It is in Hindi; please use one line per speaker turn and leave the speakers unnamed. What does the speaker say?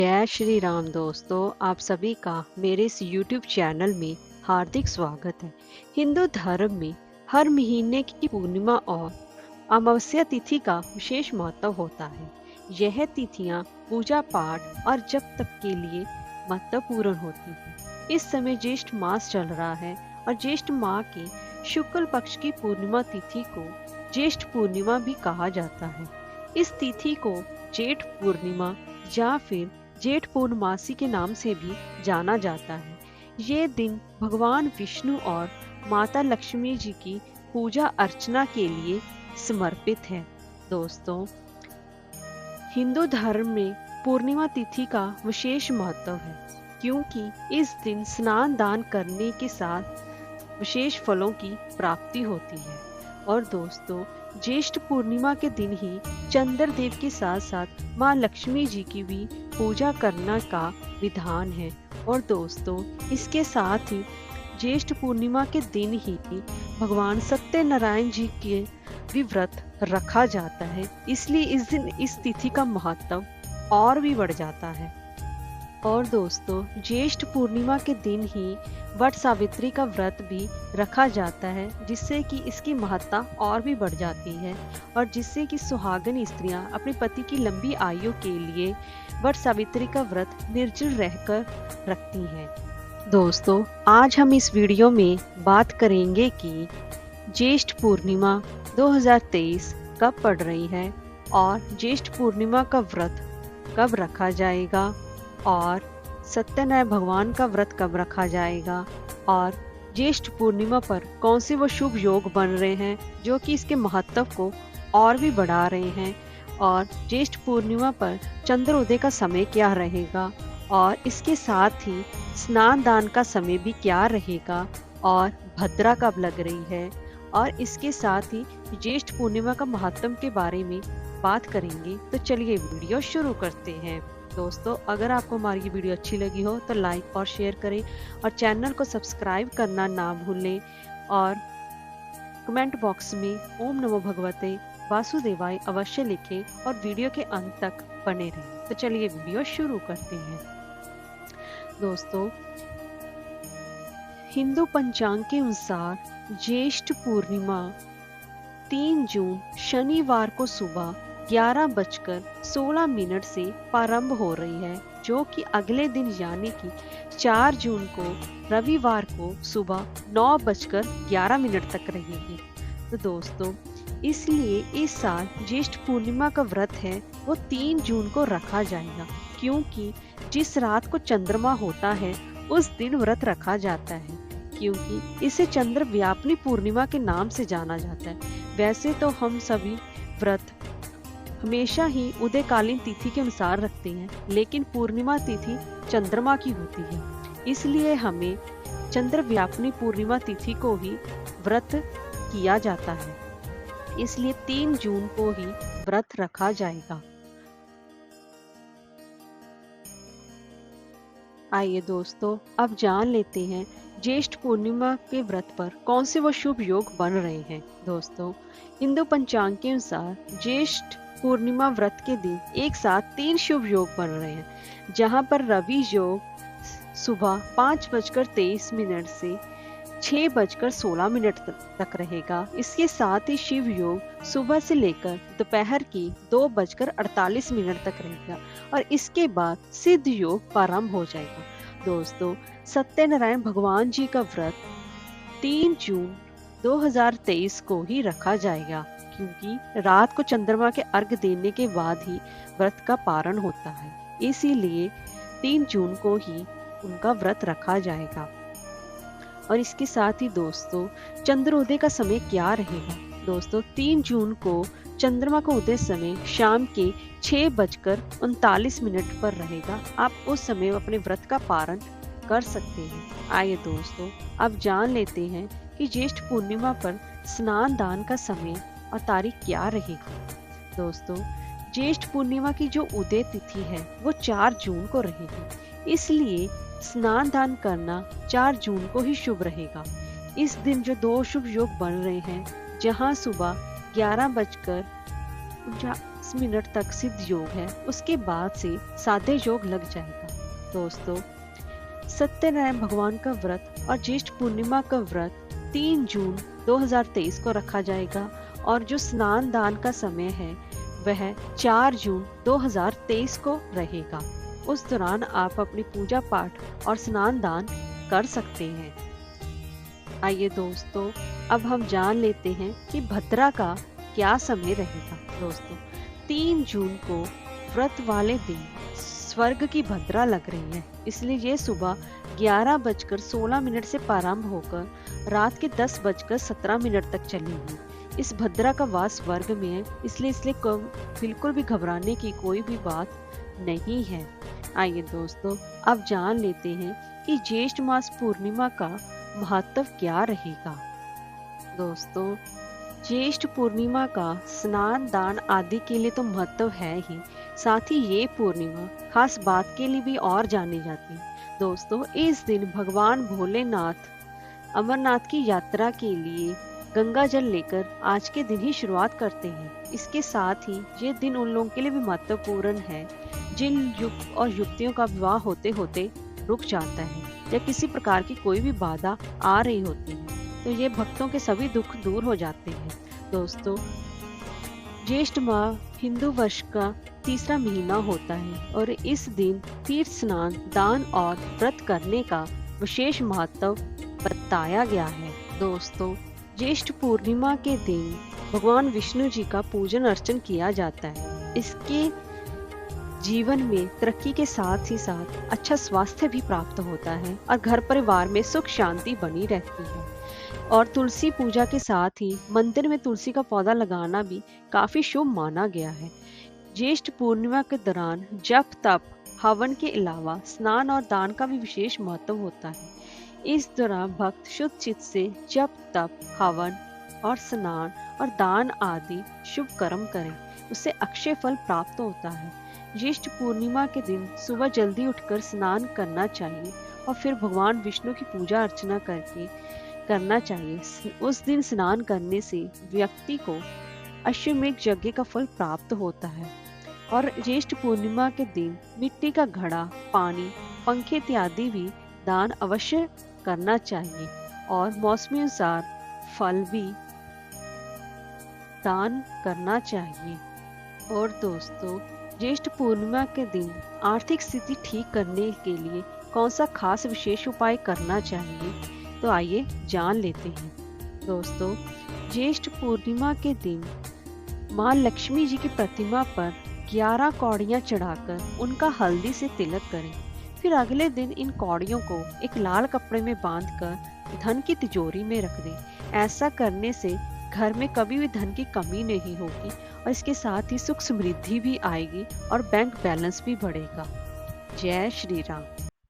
जय श्री राम दोस्तों, आप सभी का मेरे इस YouTube चैनल में हार्दिक स्वागत है। हिंदू धर्म में हर महीने की पूर्णिमा और अमावस्या तिथि का विशेष महत्व होता है। यह तिथियां पूजा पाठ और जप तप के लिए महत्वपूर्ण होती हैं। इस समय ज्येष्ठ मास चल रहा है और ज्येष्ठ माह के शुक्ल पक्ष की पूर्णिमा तिथि को ज्येष्ठ पूर्णिमा भी कहा जाता है। इस तिथि को जेठ पूर्णिमा या फिर जेठ पूर्णमासी के नाम से भी जाना जाता है। ये दिन भगवान विष्णु और माता लक्ष्मी जी की पूजा अर्चना के लिए समर्पित है। दोस्तों, हिंदू धर्म में पूर्णिमा तिथि का विशेष महत्व है, क्योंकि इस दिन स्नान दान करने के साथ विशेष फलों की प्राप्ति होती है। और दोस्तों, ज्येष्ठ पूर्णिमा के दिन ही चंद्रदेव के साथ साथ माँ लक्ष्मी जी की भी पूजा करना का विधान है। और दोस्तों, इसके साथ ही ज्येष्ठ पूर्णिमा के दिन ही भगवान सत्यनारायण जी के भी व्रत रखा जाता है, इसलिए इस दिन इस तिथि का महत्व और भी बढ़ जाता है। और दोस्तों, ज्येष्ठ पूर्णिमा के दिन ही वट सावित्री का व्रत भी रखा जाता है, जिससे कि इसकी महत्ता और भी बढ़ जाती है और जिससे कि सुहागन स्त्रियां अपने पति की लंबी आयु के लिए वट सावित्री का व्रत निर्जल रहकर रखती हैं। दोस्तों, आज हम इस वीडियो में बात करेंगे कि ज्येष्ठ पूर्णिमा 2023 कब पड़ रही है और ज्येष्ठ पूर्णिमा का व्रत कब रखा जाएगा और सत्यनारायण भगवान का व्रत कब रखा जाएगा और ज्येष्ठ पूर्णिमा पर कौन से वो शुभ योग बन रहे हैं जो कि इसके महत्व को और भी बढ़ा रहे हैं, और ज्येष्ठ पूर्णिमा पर चंद्रोदय का समय क्या रहेगा और इसके साथ ही स्नान दान का समय भी क्या रहेगा और भद्रा कब लग रही है, और इसके साथ ही ज्येष्ठ पूर्णिमा का महत्व के बारे में बात करेंगे। तो चलिए वीडियो शुरू करते हैं। दोस्तों, अगर आपको हमारी ये वीडियो अच्छी लगी हो तो लाइक और शेयर करें और चैनल को सब्सक्राइब करना ना भूलें और कमेंट बॉक्स में ओम नमो भगवते वासुदेवाय अवश्य लिखें और वीडियो के अंत तक बने रहें। तो चलिए वीडियो शुरू करते हैं। दोस्तों, हिंदू पंचांग के अनुसार ज्येष्ठ पूर्णिमा 3 जून शनिवार को सुबह 11:16 से प्रारंभ हो रही है, जो कि अगले दिन यानी कि 4 जून को रविवार को सुबह 9:11 तक रहेगी। तो दोस्तों, इसलिए इस साल ज्येष्ठ पूर्णिमा का व्रत है वो 3 जून को रखा जाएगा, क्योंकि जिस रात को चंद्रमा होता है उस दिन व्रत रखा जाता है, क्योंकि इसे चंद्र व्यापनी पूर्णिमा के नाम से जाना जाता है। वैसे तो हम सभी व्रत हमेशा ही उदयकालीन तिथि के अनुसार रखते हैं, लेकिन पूर्णिमा तिथि चंद्रमा की होती है, इसलिए हमें चंद्र व्यापनी पूर्णिमा तिथि को ही व्रत किया जाता है। इसलिए 3 जून को ही व्रत रखा जाएगा। आइए दोस्तों, अब जान लेते हैं ज्येष्ठ पूर्णिमा के व्रत पर कौन से वो शुभ योग बन रहे हैं। दोस्तों, हिंदू पंचांग के अनुसार ज्येष्ठ पूर्णिमा व्रत के दिन एक साथ 3 शुभ योग बन रहे हैं, जहां पर रवि योग सुबह 5:23 से 6:16 तक रहेगा। इसके साथ ही शिव योग सुबह से लेकर दोपहर की 2:48 तक रहेगा और इसके बाद सिद्ध योग प्रारंभ हो जाएगा। दोस्तों, सत्यनारायण भगवान जी का व्रत 3 जून 2023 को ही रखा जाएगा, क्योंकि रात को चंद्रमा के अर्घ देने के बाद ही व्रत का पारण होता है, इसीलिए 3 जून को ही उनका व्रत रखा जाएगा। और इसके साथ ही दोस्तों, चंद्रोदय का समय क्या रहेगा। दोस्तों, 3 जून को चंद्रमा का उदय समय शाम के 6:39 पर रहेगा। आप उस समय अपने व्रत का पारण कर सकते हैं। आइए दोस्तों, अब जान लेते हैं कि ज्येष्ठ पूर्णिमा पर स्नान दान का समय और तारीख क्या रहेगी। दोस्तों, ज्येष्ठ पूर्णिमा की जो उदय तिथि है वो 4 जून को रहेगी, इसलिए स्नान दान करना 4 जून को ही शुभ रहेगा। इस दिन जो 2 शुभ योग बन रहे हैं, जहां सुबह 11:59 10 मिनट तक सिद्ध योग है, उसके बाद से साध्य योग लग जाएगा। दोस्तों, सत्यनारायण भगवान का व्रत और ज्येष्ठ पूर्णिमा का व्रत 3 जून 2023 को रखा जाएगा और जो स्नान दान का समय है वह 4 जून 2023 को रहेगा। उस दौरान आप अपनी पूजा पाठ और स्नान दान कर सकते हैं। आइए दोस्तों, अब हम जान लेते हैं कि भद्रा का क्या समय रहेगा। दोस्तों, 3 जून को व्रत वाले दिन स्वर्ग की भद्रा लग रही है, इसलिए ये सुबह 11:16 से प्रारंभ होकर रात के 10:17 तक चलेगी। इस भद्रा का वास स्वर्ग में है, इसलिए बिल्कुल भी घबराने की कोई भी बात नहीं है। आइए दोस्तों, अब जान लेते हैं कि ज्येष्ठ मास पूर्णिमा का महत्व क्या रहेगा। दोस्तों, ज्येष्ठ पूर्णिमा का स्नान दान आदि के लिए तो महत्व है ही, साथ ही ये पूर्णिमा खास बात के लिए भी और जानी जाती है। दोस्तों, इस दिन भगवान भोलेनाथ अमरनाथ की यात्रा के लिए गंगा जल लेकर आज के दिन ही शुरुआत करते हैं। इसके साथ ही ये दिन उन लोगों के लिए भी महत्वपूर्ण है जिन युवक और युवतियों का विवाह होते होते रुक जाता है या किसी प्रकार की कोई भी बाधा आ रही होती है, तो ये भक्तों के सभी दुख दूर हो जाते हैं। दोस्तों, ज्येष्ठ माह हिंदू वर्ष का तीसरा महीना होता है और इस दिन तीर्थ स्नान दान और व्रत करने का विशेष महत्व बताया गया है। दोस्तों, ज्येष्ठ पूर्णिमा के दिन भगवान विष्णु जी का पूजन अर्चन किया जाता है। इसके जीवन में तरक्की के साथ ही साथ अच्छा स्वास्थ्य भी प्राप्त होता है और घर परिवार में सुख शांति बनी रहती है। और तुलसी पूजा के साथ ही मंदिर में तुलसी का पौधा लगाना भी काफी शुभ माना गया है। ज्येष्ठ पूर्णिमा के दौरान जप तप हवन के अलावा स्नान और दान का भी विशेष महत्व होता है। इस दौरान भक्त शुद्ध चित्त से जप तप हवन और स्नान और दान आदि शुभ कर्म करें, उससे अक्षय फल प्राप्त होता है। ज्येष्ठ पूर्णिमा के दिन सुबह जल्दी उठकर स्नान करना चाहिए और फिर भगवान विष्णु की पूजा अर्चना करना चाहिए। उस दिन स्नान करने से व्यक्ति को अश्वमेध यज्ञ का फल प्राप्त होता है। और ज्येष्ठ पूर्णिमा के दिन मिट्टी का घड़ा, पानी, पंखे इत्यादि भी दान अवश्य करना चाहिए और मौसमी अनुसार फल भी दान करना चाहिए। और दोस्तों, ज्येष्ठ पूर्णिमा के दिन आर्थिक स्थिति ठीक करने के लिए कौन सा खास विशेष उपाय करना चाहिए, तो आइए जान लेते हैं। दोस्तों, ज्येष्ठ पूर्णिमा के दिन माँ लक्ष्मी जी की प्रतिमा पर 11 कौड़ियाँ चढ़ाकर उनका हल्दी से तिलक करें। फिर अगले दिन इन कौड़ियों को एक लाल कपड़े में बांधकर धन की तिजोरी में रख दें। ऐसा करने से घर में कभी भी धन की कमी नहीं होगी और इसके साथ ही सुख समृद्धि भी आएगी और बैंक बैलेंस भी बढ़ेगा। जय श्री राम।